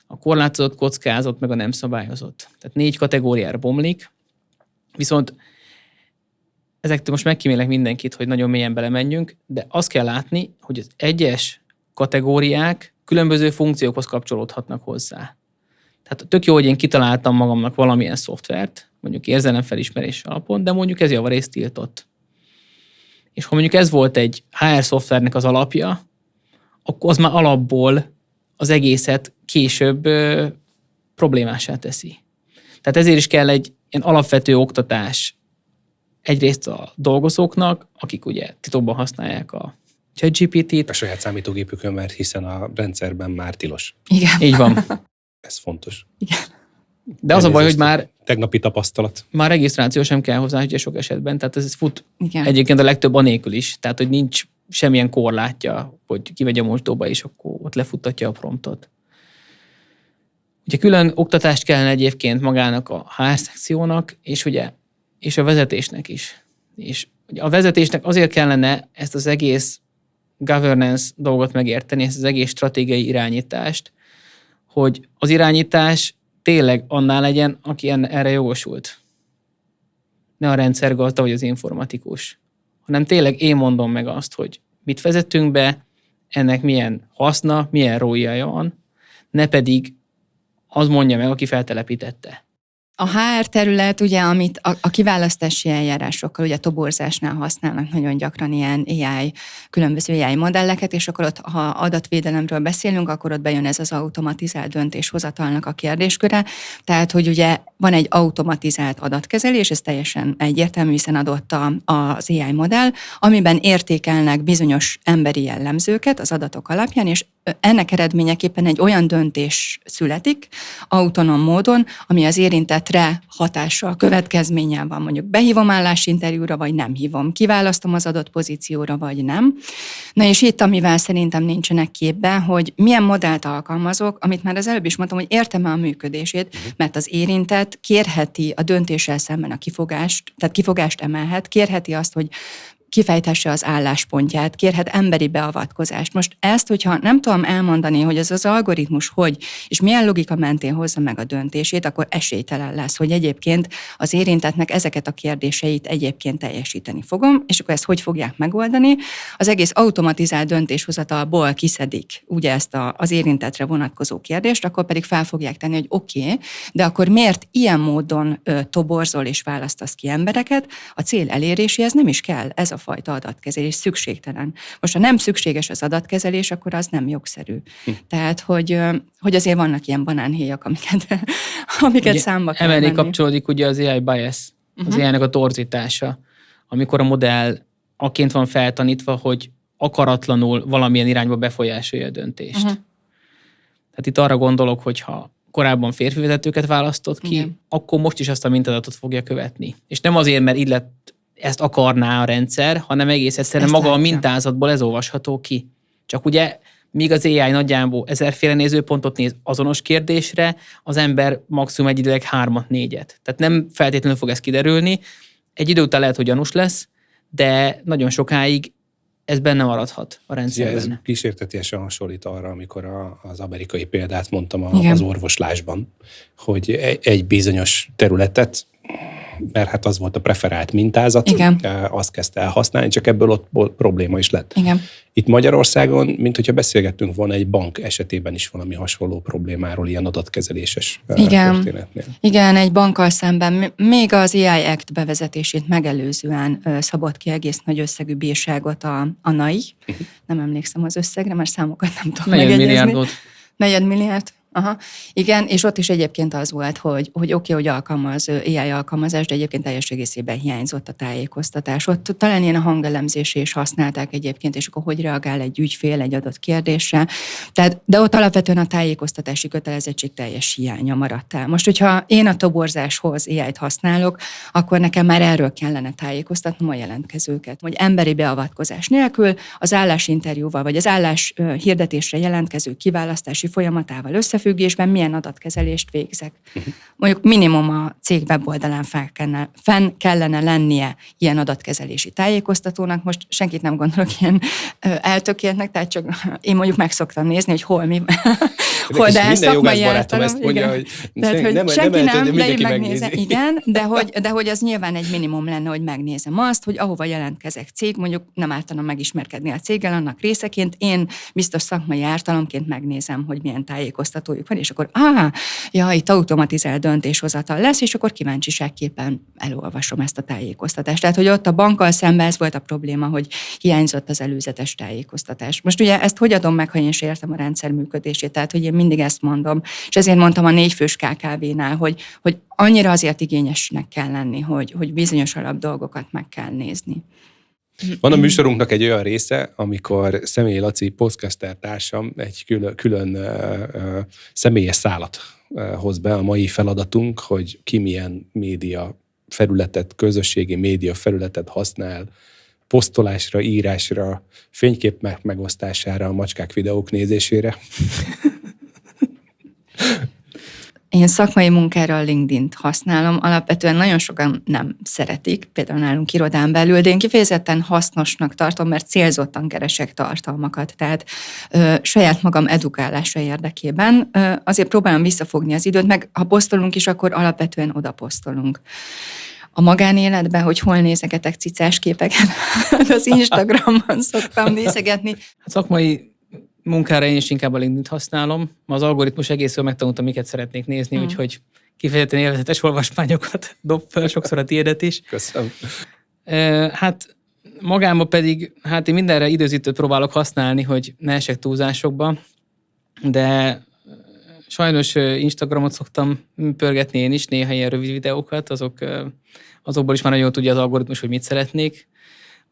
a korlátozott kockázat, meg a nem szabályozott. Tehát 4 kategóriára bomlik. Viszont ezektől most megkímélek mindenkit, hogy nagyon mélyen belemenjünk, de azt kell látni, hogy az egyes kategóriák különböző funkciókhoz kapcsolódhatnak hozzá. Tehát tök jó, hogy én kitaláltam magamnak valamilyen szoftvert, mondjuk érzelemfelismerés alapon, de mondjuk ez javarészt tiltott. És ha mondjuk ez volt egy HR szoftvernek az alapja, akkor az már alapból az egészet később problémássá teszi. Tehát ezért is kell egy ilyen alapvető oktatás egyrészt a dolgozóknak, akik ugye titokban használják a ChatGPT-t. A saját számítógépükön, mert hiszen a rendszerben már tilos. Igen. Így van. Ez fontos. Igen. De az a baj, hogy már tegnapi tapasztalat. regisztráció sem kell hozzá, ugye sok esetben, tehát ez fut Igen. egyébként a legtöbb anélkül is, tehát hogy nincs semmilyen korlátja, hogy kimegy a mosdóba, és akkor ott lefuttatja a promptot. Ugye külön oktatást kellene egyébként magának a HR szekciónak, és a vezetésnek is. És ugye a vezetésnek azért kellene ezt az egész governance dolgot megérteni, ezt az egész stratégiai irányítást, hogy az irányítás tényleg annál legyen, aki erre jogosult. Ne a rendszergazda vagy az informatikus, hanem tényleg én mondom meg azt, hogy mit vezetünk be, ennek milyen haszna, milyen ROI-ja van, ne pedig az mondja meg, aki feltelepítette. A HR terület, ugye, amit a kiválasztási eljárásokkal, ugye a toborzásnál használnak nagyon gyakran ilyen különböző AI modelleket, és akkor ott, ha adatvédelemről beszélünk, akkor ott bejön ez az automatizált döntéshozatalnak a kérdésköre. Tehát, hogy ugye van egy automatizált adatkezelés, ez teljesen egyértelmű, hiszen adott az AI modell, amiben értékelnek bizonyos emberi jellemzőket az adatok alapján, és ennek eredményeképpen egy olyan döntés születik autonóm módon, ami az érintettre hatással, következménnyel van. Mondjuk behívom állásinterjúra, vagy nem hívom, kiválasztom az adott pozícióra, vagy nem. Na és itt, amivel szerintem nincsenek képben, hogy milyen modellt alkalmazok, amit már az előbb is mondtam, hogy értem-e a működését, mert az érintett kérheti a döntéssel szemben a kifogást, tehát kifogást emelhet, kérheti azt, hogy kifejtesse az álláspontját, kérhet emberi beavatkozást. Most ezt, hogyha nem tudom elmondani, hogy ez az algoritmus hogy, és milyen logika mentén hozza meg a döntését, akkor esélytelen lesz, hogy egyébként az érintettnek ezeket a kérdéseit egyébként teljesíteni fogom, és akkor ezt hogy fogják megoldani? Az egész automatizált döntéshozatalból kiszedik ugye ezt az érintettre vonatkozó kérdést, akkor pedig fel fogják tenni, hogy oké, de akkor miért ilyen módon toborzol és választasz ki embereket? A cél eléréséhez nem is kell ez a fajta adatkezelés, szükségtelen. Most, ha nem szükséges az adatkezelés, akkor az nem jogszerű. Tehát, hogy azért vannak ilyen banánhéjak, amiket ugye, számba kell venni. Emellé kapcsolódik ugye az AI bias, az AI-nek a torzítása, amikor a modell aként van feltanítva, hogy akaratlanul valamilyen irányba befolyásolja a döntést. Tehát itt arra gondolok, hogy ha korábban férfi vezetőket választott ki, akkor most is azt a mintázatot fogja követni. És nem azért, mert így lett ezt akarná a rendszer, hanem egész egyszerűen maga a mintázatból ez olvasható ki. Csak ugye, míg az AI nagyjából 1000-féle nézőpontot néz azonos kérdésre, az ember maximum egyidőleg 3-4. Tehát nem feltétlenül fog ez kiderülni. Egy idő után lehet, hogy gyanús lesz, de nagyon sokáig ez benne maradhat a rendszerben. Ez kísértetiesen hasonlít arra, amikor az amerikai példát mondtam az orvoslásban, hogy egy bizonyos területet, mert hát az volt a preferált mintázat, azt kezdte el használni, csak ebből ott probléma is lett. Igen. Itt Magyarországon, mint hogyha beszélgettünk volna egy bank esetében is valami hasonló problémáról, ilyen adatkezeléses történetnél. Igen, egy bankkal szemben még az AI Act bevezetését megelőzően szabott ki egész nagy összegű bírságot a NAI. Nem emlékszem az összegre, mert számokat nem tudom megegyezni. 4 milliárdot. 4 milliárd. Aha. Igen, és ott is egyébként az volt, hogy oké, hogy alkalmaz AI alkalmazás, de egyébként teljes egészében hiányzott a tájékoztatás. Ott talán ilyen a hangelemzésre is használták egyébként, és akkor hogy reagál egy ügyfél egy adott kérdésre. Tehát, de ott alapvetően a tájékoztatási kötelezettség teljes hiánya maradt el. Most, hogyha én a toborzáshoz AI-t használok, akkor nekem már erről kellene tájékoztatnom a jelentkezőket, hogy emberi beavatkozás nélkül az állásinterjúval, vagy az állás hirdetésre jelentkező kiválasztási folyamatával összefüggésben milyen adatkezelést végzek. Mondjuk minimum a cég weboldalán fenn kellene lennie ilyen adatkezelési tájékoztatónak. Most senkit nem gondolok ilyen eltökéltnek, tehát csak én mondjuk meg szoktam nézni, hogy hol mi. Hol, de minden jogászbarátom ezt mondja, hogy senki nem, de én megnézem. Igen, de hogy az nyilván egy minimum lenne, hogy megnézem azt, hogy ahova jelentkezek cég, mondjuk nem ártana megismerkedni a céggel, annak részeként én biztos szakmai ártalomként megnézem, hogy milyen tájékoztatójuk van, és akkor itt automatizált döntéshozatal lesz, és akkor kíváncsiságképpen elolvasom ezt a tájékoztatást. Tehát, hogy ott a bankkal szemben ez volt a probléma, hogy hiányzott az előzetes tájékoztatás. Most ugye ezt hogy adom meg, ha én sem értem a rendszer működését? Tehát, hogy én mindig ezt mondom, és ezért mondtam a 4 fős KKV-nál, hogy annyira azért igényesnek kell lenni, hogy bizonyos alap dolgokat meg kell nézni. Van a műsorunknak egy olyan része, amikor Személyi Laci podcaster társam egy külön személyes szálat hoz be. A mai feladatunk, hogy ki milyen média felületet, közösségi média felületet használ, posztolásra, írásra, fénykép megosztására, a macskák videók nézésére. Én szakmai munkára a LinkedIn-t használom, alapvetően nagyon sokan nem szeretik, például nálunk irodán belül, de én kifejezetten hasznosnak tartom, mert célzottan keresek tartalmakat, tehát saját magam edukálása érdekében azért próbálom visszafogni az időt, meg ha posztolunk is, akkor alapvetően oda posztolunk. a magánéletben, hogy hol nézegetek cicás képeket, az Instagramon szoktam nézegetni. Hát szakmai munkára én is inkább a LinkedIn-t használom. Az algoritmus egész jól megtanulta, miket szeretnék nézni, úgyhogy kifejezetten élvezetes olvasmányokat dob fel, sokszor a tiédet is. Köszönöm. Hát magában pedig, hát én mindenre időzítőt próbálok használni, hogy ne esek túlzásokba, de sajnos Instagramot szoktam pörgetni én is, néha ilyen rövid videókat, azokból is már nagyon tudja az algoritmus, hogy mit szeretnék,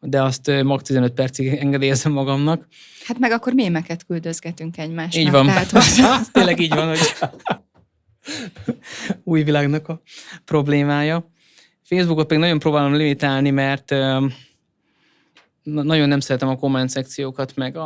de azt max 15 percig engedélyezem magamnak. Hát meg akkor mémeket küldözgetünk egymásnak. Így van. Tehát, Tényleg így van, hogy új világnak a problémája. Facebookot pedig nagyon próbálom limitálni, mert nagyon nem szeretem a komment szekciókat, meg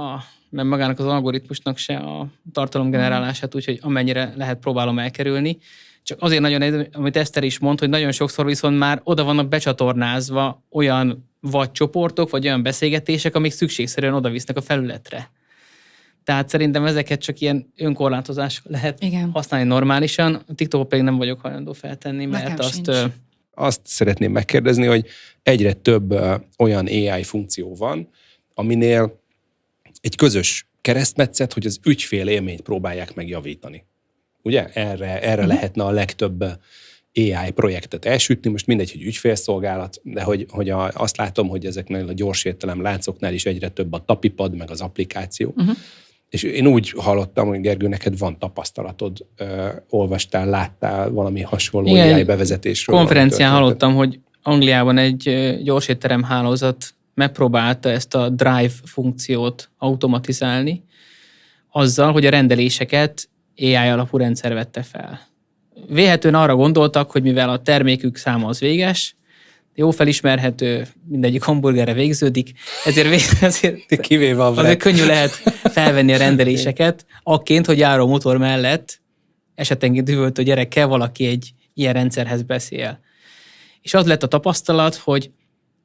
magának az algoritmusnak se a tartalomgenerálását, úgyhogy amennyire lehet próbálom elkerülni. Csak azért nagyon, amit Eszter is mond, hogy nagyon sokszor viszont már oda vannak becsatornázva olyan vagy csoportok, vagy olyan beszélgetések, amik szükségszerűen oda visznek a felületre. Tehát szerintem ezeket csak ilyen önkorlátozás lehet használni normálisan. A TikTokot pedig nem vagyok hajlandó feltenni, mert azt szeretném megkérdezni, hogy egyre több olyan AI funkció van, aminél egy közös keresztmetszet, hogy az ügyfél élményt próbálják megjavítani. Ugye? Erre lehetne a legtöbb AI projektet elsütni, most mindegy, hogy ügyfélszolgálat, de hogy azt látom, hogy ezeknél a gyors értelem láncoknál is egyre több a tapipad, meg az applikáció. És én úgy hallottam, hogy Gergő, neked van tapasztalatod, olvastál, láttál valami hasonló AI bevezetésről. Konferencián hallottam, hogy Angliában egy gyorsétterem hálózat megpróbálta ezt a drive funkciót automatizálni, azzal, hogy a rendeléseket AI alapú rendszer vette fel. Véhetően arra gondoltak, hogy mivel a termékük száma az véges, jó felismerhető, mindegyik hamburgerre végződik, ezért kivéve azért könnyű lehet felvenni a rendeléseket, akként, hogy járó motor mellett esetenként üvöltő gyerekkel valaki egy ilyen rendszerhez beszél. És az lett a tapasztalat, hogy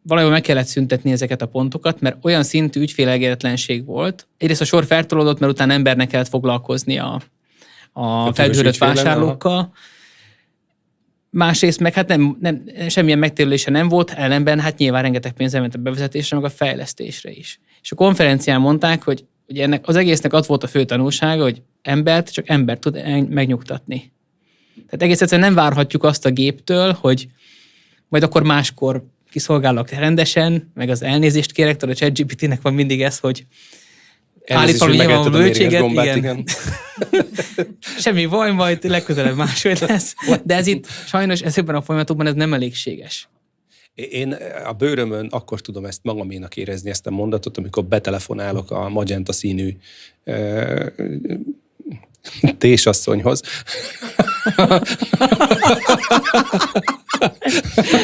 valahol meg kellett szüntetni ezeket a pontokat, mert olyan szintű ügyfélelégedеtlenség volt. Egyrészt a sor feltolódott, mert utána embernek kellett foglalkozni a felgyűrött vásárlókkal. Másrészt meg hát nem, semmilyen megtérülése nem volt, ellenben hát nyilván rengeteg pénz ment a bevezetésre, meg a fejlesztésre is. És a konferencián mondták, hogy ennek az egésznek az volt a fő tanulsága, hogy csak embert tud megnyugtatni. Tehát egész egyszerűen nem várhatjuk azt a géptől, hogy majd akkor máskor kiszolgálok rendesen, meg az elnézést kérek, a ChatGPT-nek van mindig ez, hogy állítva nyilván a bölcséget, igen. Semmi baj, majd legközelebb máshogy lesz. De ez itt sajnos ezekben a folyamatokban ez nem elégséges. Én a bőrömön akkor tudom ezt magaménak érezni, ezt a mondatot, amikor betelefonálok a magenta színű tésasszonyhoz.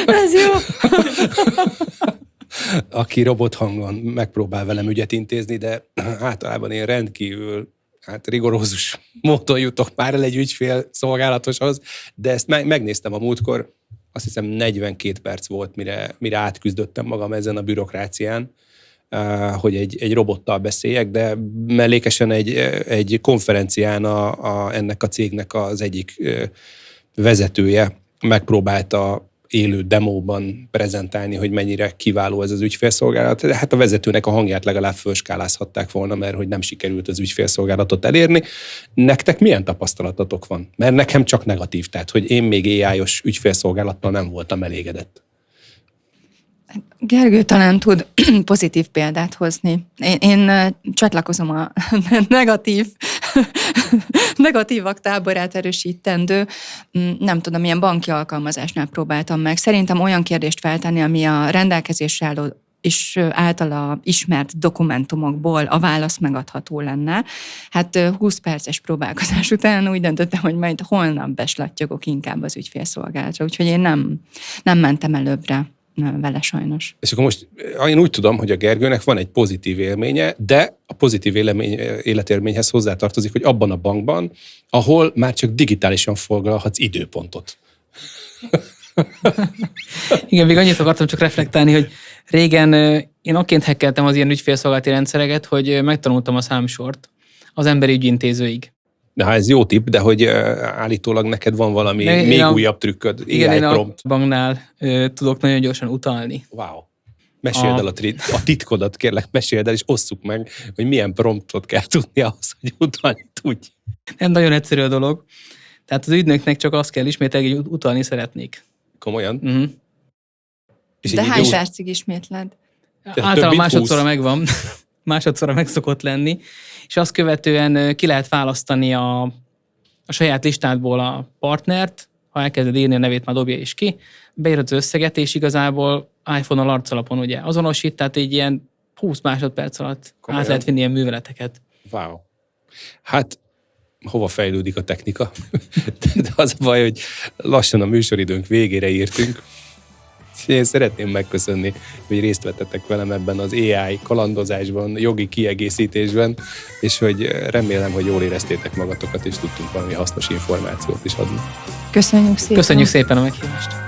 Ez jó. Aki robothangon megpróbál velem ügyet intézni, de általában én rendkívül rigorózus módon jutok már el egy ügyfél szolgálatoshoz, de ezt megnéztem a múltkor, azt hiszem 42 perc volt, mire átküzdöttem magam ezen a bürokrácián, hogy egy robottal beszéljek, de mellékesen egy konferencián ennek a cégnek az egyik vezetője megpróbálta élő demóban prezentálni, hogy mennyire kiváló ez az ügyfélszolgálat. De hát a vezetőnek a hangját legalább fölskálázhatták volna, mert hogy nem sikerült az ügyfélszolgálatot elérni. Nektek milyen tapasztalatotok van? Mert nekem csak negatív, tehát hogy én még AI-os ügyfélszolgálattal nem voltam elégedett. Gergő talán tud pozitív példát hozni. Én csatlakozom a negatívak táborát erősítendő. Nem tudom, milyen banki alkalmazásnál próbáltam meg. Szerintem olyan kérdést feltenni, ami a rendelkezésre álló és általa ismert dokumentumokból a válasz megadható lenne. Hát 20 perces próbálkozás után úgy döntöttem, hogy majd holnap beslattyogok inkább az ügyfélszolgálatra. Úgyhogy én nem mentem előbbre vele sajnos. És akkor most én úgy tudom, hogy a Gergőnek van egy pozitív élménye, de a pozitív életélményhez hozzátartozik, hogy abban a bankban, ahol már csak digitálisan foglalhatsz időpontot. Igen, még annyit akartam csak reflektálni, hogy régen én akként hackeltem az ilyen ügyfélszolgálati rendszereket, hogy megtanultam a számsort az emberi ügyintézőig. Na, ez jó tipp, de hogy állítólag neked van valami még újabb trükköd. Igen, én prompt. a banknál tudok nagyon gyorsan utalni. Wow. Meséld el a titkodat, kérlek, meséld el, és osszuk meg, hogy milyen promptot kell tudni ahhoz, hogy utalni tudj. Nem nagyon egyszerű a dolog. Tehát az ügynöknek csak azt kell ismételni, hogy utalni szeretnék. Komolyan? Uh-huh. És De hány percig ismétled? Általában másodszorra megvan, másodszorra meg szokott lenni, és azt követően ki lehet választani a saját listádból a partnert, ha elkezded írni a nevét, már dobja is ki, beírod az összeget, és igazából iPhone-on arcalapon ugye azonosít, tehát egy ilyen 20 másodperc alatt át lehet vinni ilyen műveleteket. Wow. Hát, hova fejlődik a technika? De az a baj, hogy lassan a műsoridőnk végére írtunk. Én szeretném megköszönni, hogy részt vettetek velem ebben az AI kalandozásban, jogi kiegészítésben, és hogy remélem, hogy jól éreztétek magatokat, és tudtunk valami hasznos információt is adni. Köszönjük szépen! Köszönjük szépen a meghívást!